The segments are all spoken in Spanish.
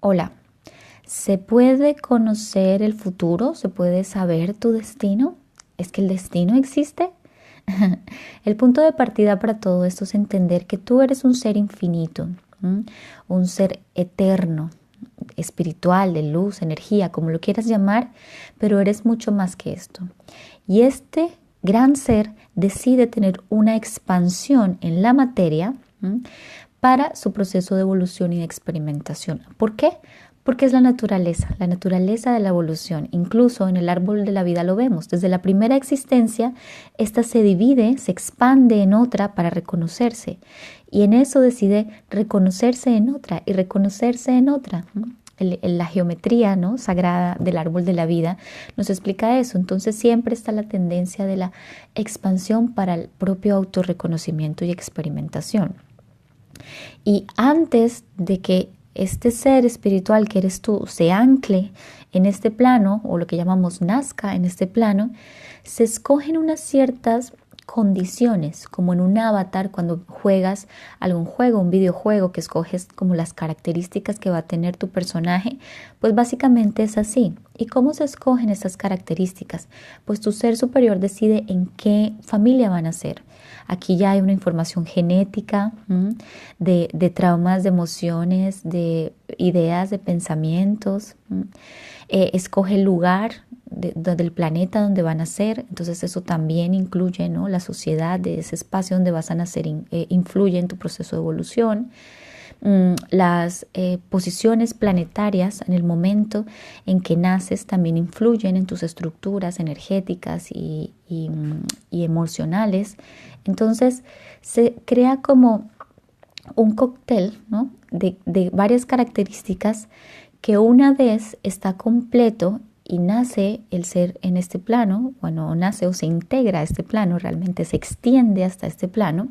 Hola, ¿se puede conocer el futuro? ¿Se puede saber tu destino? ¿Es que el destino existe? El punto de partida para todo esto es entender que tú eres un ser infinito, ¿m? Un ser eterno, espiritual, de luz, energía, como lo quieras llamar, pero eres mucho más que esto. Y este gran ser decide tener una expansión en la materia, ¿m? Para su proceso de evolución y de experimentación. ¿Por qué? Porque es la naturaleza de la evolución. Incluso en el árbol de la vida lo vemos. Desde la primera existencia, esta se divide, se expande en otra para reconocerse. Y en eso decide reconocerse en otra y reconocerse en otra. La geometría, ¿no?, sagrada del árbol de la vida nos explica eso. Entonces siempre está la tendencia de la expansión para el propio autorreconocimiento y experimentación. Y antes de que este ser espiritual que eres tú se ancle en este plano, o lo que llamamos nazca en este plano, se escogen unas ciertas condiciones, como en un avatar cuando juegas algún juego, un videojuego, que escoges como las características que va a tener tu personaje, pues básicamente es así. ¿Y cómo se escogen esas características? Pues tu ser superior decide en qué familia van a ser. Aquí ya hay una información genética, de traumas, de emociones, de ideas, de pensamientos. Escoge el lugar del planeta donde van a nacer. Entonces eso también incluye, ¿no?, la sociedad de ese espacio donde vas a nacer, influye en tu proceso de evolución. Las posiciones planetarias en el momento en que naces también influyen en tus estructuras energéticas y emocionales. Entonces se crea como un cóctel, ¿no?, de varias características que una vez está completo y nace el ser en este plano, bueno, nace o se integra a este plano, realmente se extiende hasta este plano.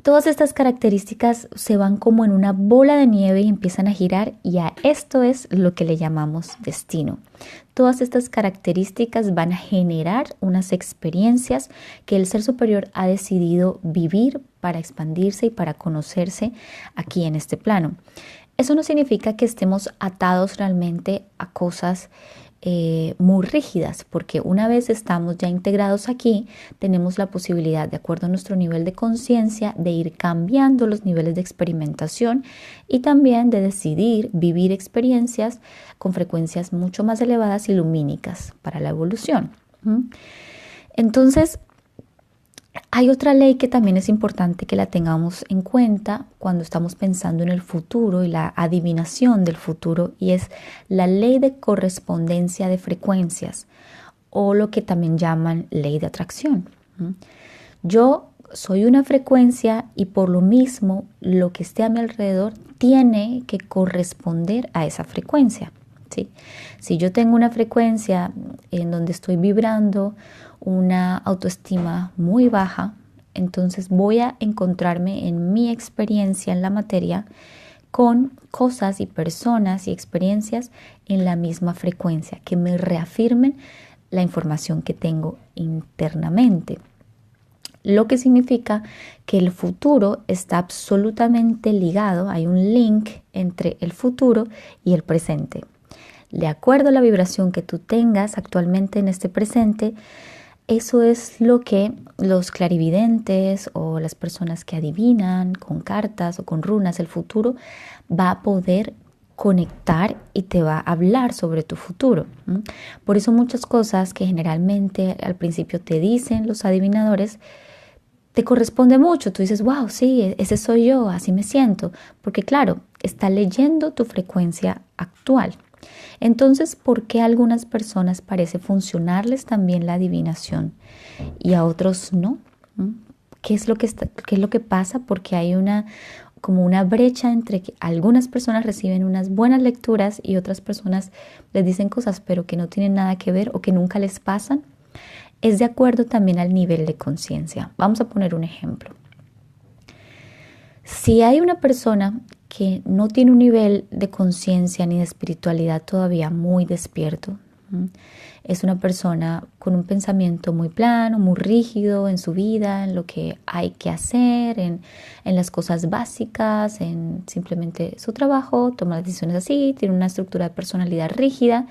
Todas estas características se van como en una bola de nieve y empiezan a girar, y a esto es lo que le llamamos destino. Todas estas características van a generar unas experiencias que el ser superior ha decidido vivir para expandirse y para conocerse aquí en este plano. Eso no significa que estemos atados realmente a cosas muy rígidas, porque una vez estamos ya integrados aquí, tenemos la posibilidad, de acuerdo a nuestro nivel de conciencia, de ir cambiando los niveles de experimentación y también de decidir vivir experiencias con frecuencias mucho más elevadas y lumínicas para la evolución. Entonces, hay otra ley que también es importante que la tengamos en cuenta cuando estamos pensando en el futuro y la adivinación del futuro, y es la ley de correspondencia de frecuencias, o lo que también llaman ley de atracción. Yo soy una frecuencia y por lo mismo lo que esté a mi alrededor tiene que corresponder a esa frecuencia, ¿sí? Si yo tengo una frecuencia en donde estoy vibrando una autoestima muy baja, entonces voy a encontrarme en mi experiencia en la materia con cosas y personas y experiencias en la misma frecuencia que me reafirmen la información que tengo internamente. Lo que significa que el futuro está absolutamente ligado, hay un link entre el futuro y el presente. De acuerdo a la vibración que tú tengas actualmente en este presente, eso es lo que los clarividentes o las personas que adivinan con cartas o con runas el futuro va a poder conectar y te va a hablar sobre tu futuro. Por eso muchas cosas que generalmente al principio te dicen los adivinadores te corresponde mucho. Tú dices, wow, sí, ese soy yo, así me siento. Porque claro, está leyendo tu frecuencia actual. Entonces, ¿por qué a algunas personas parece funcionarles también la adivinación y a otros no? ¿Qué es lo que pasa? Porque hay como una brecha entre que algunas personas reciben unas buenas lecturas y otras personas les dicen cosas pero que no tienen nada que ver o que nunca les pasan. Es de acuerdo también al nivel de conciencia. Vamos a poner un ejemplo. Si hay una persona que no tiene un nivel de conciencia ni de espiritualidad todavía muy despierto, Es una persona con un pensamiento muy plano, muy rígido en su vida, en lo que hay que hacer, en las cosas básicas, en simplemente su trabajo, toma decisiones así, tiene una estructura de personalidad rígida.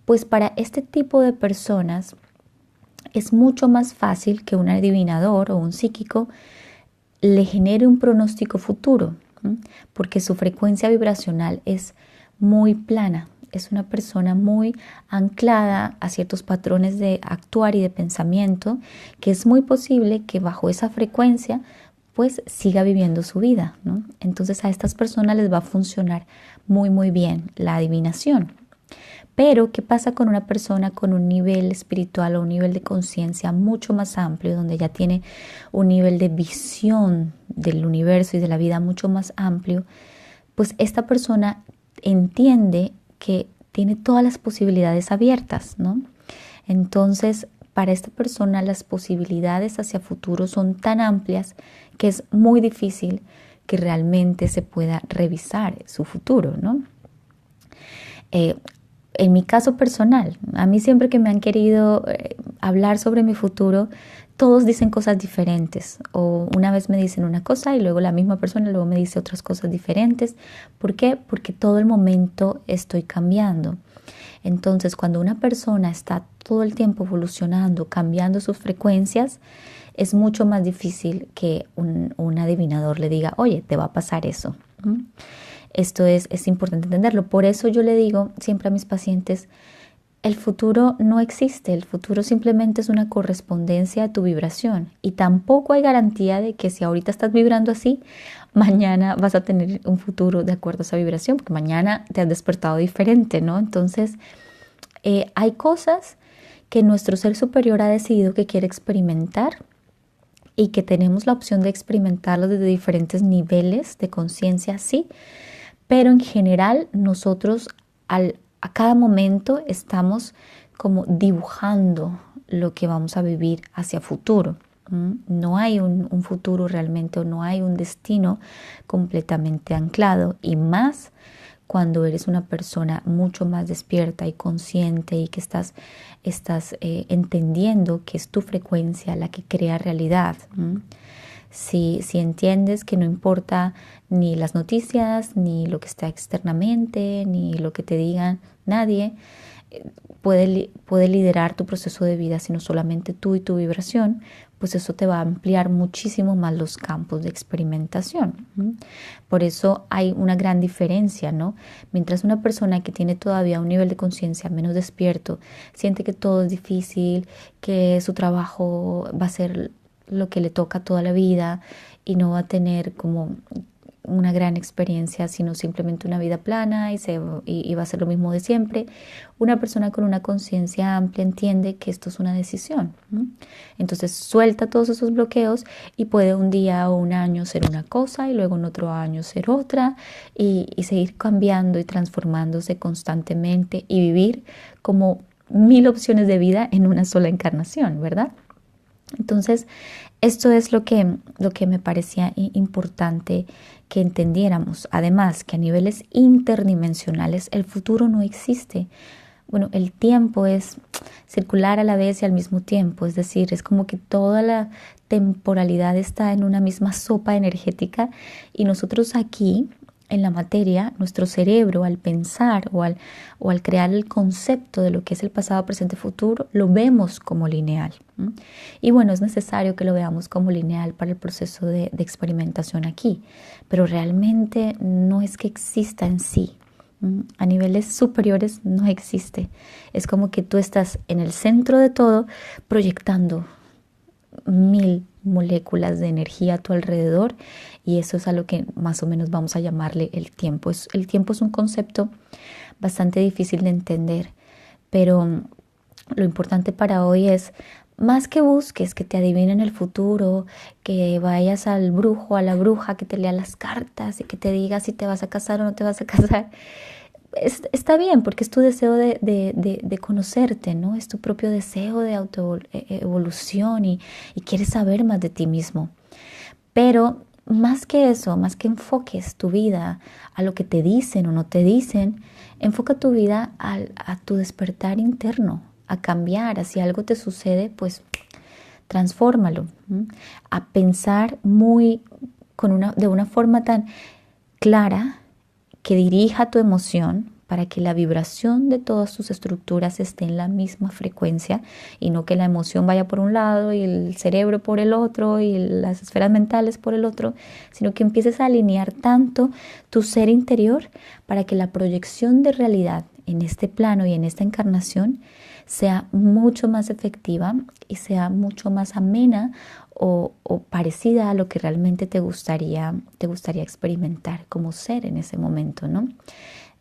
Pues para este tipo de personas es mucho más fácil que un adivinador o un psíquico le genere un pronóstico futuro, porque su frecuencia vibracional es muy plana. Es una persona muy anclada a ciertos patrones de actuar y de pensamiento, que es muy posible que bajo esa frecuencia pues siga viviendo su vida, ¿no? Entonces a estas personas les va a funcionar muy bien la adivinación. Pero, ¿qué pasa con una persona con un nivel espiritual o un nivel de conciencia mucho más amplio, donde ya tiene un nivel de visión del universo y de la vida mucho más amplio? Pues esta persona entiende que tiene todas las posibilidades abiertas, ¿no? Entonces, para esta persona las posibilidades hacia futuro son tan amplias que es muy difícil que realmente se pueda revisar su futuro, ¿no? En mi caso personal, a mí siempre que me han querido hablar sobre mi futuro, todos dicen cosas diferentes. O una vez me dicen una cosa y luego la misma persona luego me dice otras cosas diferentes. ¿Por qué? Porque todo el momento estoy cambiando. Entonces, cuando una persona está todo el tiempo evolucionando, cambiando sus frecuencias, es mucho más difícil que un adivinador le diga, oye, te va a pasar eso. Esto es importante entenderlo. Por eso yo le digo siempre a mis pacientes, el futuro no existe, el futuro simplemente es una correspondencia de tu vibración y tampoco hay garantía de que si ahorita estás vibrando así, mañana vas a tener un futuro de acuerdo a esa vibración, porque mañana te has despertado diferente, ¿no? Entonces, hay cosas que nuestro ser superior ha decidido que quiere experimentar y que tenemos la opción de experimentarlo desde diferentes niveles de conciencia, sí, pero en general nosotros a cada momento estamos como dibujando lo que vamos a vivir hacia futuro. No hay un futuro realmente o no hay un destino completamente anclado y más cuando eres una persona mucho más despierta y consciente y que estás entendiendo que es tu frecuencia la que crea realidad. Si entiendes que no importa ni las noticias, ni lo que está externamente, ni lo que te digan nadie, puede liderar tu proceso de vida, sino solamente tú y tu vibración, pues eso te va a ampliar muchísimo más los campos de experimentación. Por eso hay una gran diferencia, ¿no? Mientras una persona que tiene todavía un nivel de conciencia menos despierto, siente que todo es difícil, que su trabajo va a ser lo que le toca toda la vida y no va a tener como una gran experiencia, sino simplemente una vida plana y va a ser lo mismo de siempre. Una persona con una conciencia amplia entiende que esto es una decisión. Entonces suelta todos esos bloqueos y puede un día o un año ser una cosa y luego en otro año ser otra y seguir cambiando y transformándose constantemente y vivir como 1000 opciones de vida en una sola encarnación, ¿verdad? Entonces, esto es lo que me parecía importante que entendiéramos. Además, que a niveles interdimensionales el futuro no existe. Bueno, el tiempo es circular a la vez y al mismo tiempo. Es decir, es como que toda la temporalidad está en una misma sopa energética y nosotros aquí en la materia, nuestro cerebro al pensar o al crear el concepto de lo que es el pasado, presente, futuro, lo vemos como lineal. Y bueno, es necesario que lo veamos como lineal para el proceso de experimentación aquí, pero realmente no es que exista en sí. A niveles superiores no existe. Es como que tú estás en el centro de todo proyectando 1000 moléculas de energía a tu alrededor y eso es a lo que más o menos vamos a llamarle el tiempo. El tiempo es un concepto bastante difícil de entender, pero lo importante para hoy es más que busques que te adivinen el futuro, que vayas al brujo, a la bruja, que te lea las cartas y que te diga si te vas a casar o no te vas a casar. Está bien porque es tu deseo de conocerte, ¿no? Es tu propio deseo de autoevolución y quieres saber más de ti mismo. Pero más que eso, más que enfoques tu vida a lo que te dicen o no te dicen, enfoca tu vida a tu despertar interno, a cambiar. Si algo te sucede, pues transfórmalo. A pensar de una forma tan clara que dirija tu emoción para que la vibración de todas tus estructuras esté en la misma frecuencia y no que la emoción vaya por un lado y el cerebro por el otro y las esferas mentales por el otro, sino que empieces a alinear tanto tu ser interior para que la proyección de realidad en este plano y en esta encarnación sea mucho más efectiva y sea mucho más amena o parecida a lo que realmente te gustaría experimentar como ser en ese momento, ¿no?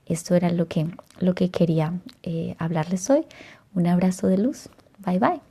Esto era lo que quería hablarles hoy. Un abrazo de luz. Bye bye.